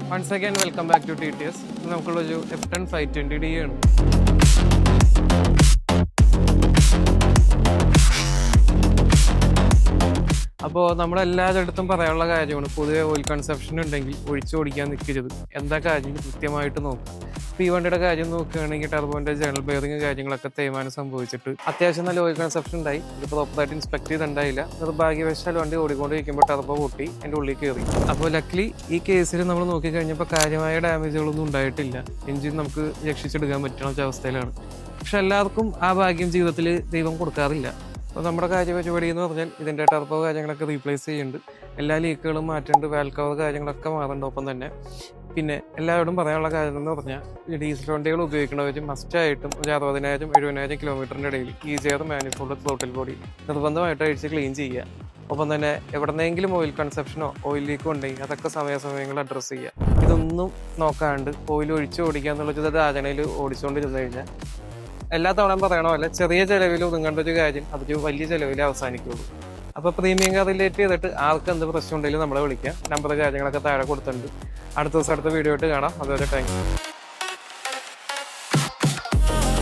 Once again, welcome back to TTS. നമുക്കുള്ളൊരു F10 520D ആണ്. അപ്പോൾ നമ്മളെല്ലായിടത്തും പറയാനുള്ള കാര്യമാണ് പൊതുവെ ഓയിൽ കൺസപ്ഷൻ ഉണ്ടെങ്കിൽ ഒഴിച്ചോടിക്കാൻ നിൽക്കരുത്. എന്താ കാര്യം കൃത്യമായിട്ട് നോക്കുക. ഇപ്പോൾ ഈ വണ്ടിയുടെ കാര്യം നോക്കുകയാണെങ്കിൽ ടർബോൻ്റെ ജനറൽ ബെയറിങ് കാര്യങ്ങളൊക്കെ തേയ്മാനം സംഭവിച്ചിട്ട് അത്യാവശ്യം നല്ല ഓയിൽ കൺസപ്ഷൻ ഉണ്ടായി. ഇത് പ്രോപ്പറായിട്ട് ഇൻസ്പെക്ട് ചെയ്തിട്ടുണ്ടായില്ല. നിർഭാഗ്യവശാൽ വണ്ടി ഓടിക്കൊണ്ടിരിക്കുമ്പോൾ ടർബോ പൊട്ടി എൻ്റെ ഉള്ളിൽ കയറി. അപ്പോൾ ലക്ലി ഈ കേസിൽ നമ്മൾ നോക്കിക്കഴിഞ്ഞപ്പോൾ കാര്യമായ ഡാമേജുകളൊന്നും ഉണ്ടായിട്ടില്ല. എഞ്ചിൻ നമുക്ക് രക്ഷിച്ചെടുക്കാൻ പറ്റുന്ന അവസ്ഥയിലാണ്. പക്ഷെ എല്ലാവർക്കും ആ ഭാഗ്യം ജീവിതത്തിൽ ദൈവം കൊടുക്കാറില്ല. അപ്പോൾ നമ്മുടെ പരിപാടി എന്ന് പറഞ്ഞാൽ ഇതിൻ്റെ ടർബോ കാര്യങ്ങളൊക്കെ റീപ്ലേസ് ചെയ്യുന്നുണ്ട്. എല്ലാ ലീക്കുകളും മാറ്റുന്നുണ്ട്, വാൽവ് കവർ കാര്യങ്ങളൊക്കെ മാറുന്നുണ്ട്. ഒപ്പം തന്നെ പിന്നെ എല്ലാവരോടും പറയാനുള്ള കാര്യം എന്ന് പറഞ്ഞാൽ ഈ ഡീസൽ വണ്ടികൾ ഉപയോഗിക്കുന്നവർ മസ്റ്റായിട്ടും ഒരു 60,000-70,000 കിലോമീറ്ററിൻ്റെ ഇടയിൽ ഈസിയർ മാനിഫോൾഡ് ത്രോട്ടിൽ ബോഡി നിർബന്ധമായിട്ട് അഴിച്ച് ക്ലീൻ ചെയ്യുക. ഒപ്പം തന്നെ എവിടെന്നെങ്കിലും ഓയിൽ കൺസപ്ഷനോ ഓയിൽ ലീക്കോ ഉണ്ടെങ്കിൽ അതൊക്കെ സമയാസമയങ്ങളിൽ അഡ്രസ്സ് ചെയ്യുക. ഇതൊന്നും നോക്കാണ്ട് ഓയിൽ ഒഴിച്ച് ഓടിക്കുക എന്നുള്ളൊരു ധാരണയിൽ ഓടിച്ചുകൊണ്ടിരുന്നു കഴിഞ്ഞാൽ എല്ലാ തവണയും പറയണോ അല്ല ചെറിയ ചിലവിൽ ഒതുങ്ങേണ്ട ഒരു കാര്യം അതൊരു വലിയ ചിലവിൽ അവസാനിക്കുള്ളൂ. അപ്പോൾ പ്രീമിയം കാർ റിലേറ്റ് ചെയ്തിട്ട് ആർക്ക് എന്ത് പ്രശ്നം ഉണ്ടെങ്കിലും നമ്മളെ വിളിക്കാം. നമ്പർ കാര്യങ്ങളൊക്കെ താഴെ കൊടുത്തിട്ടുണ്ട്. അടുത്ത ദിവസം അടുത്ത വീഡിയോ ആയിട്ട് കാണാം. അതുവരെ താങ്ക് യു.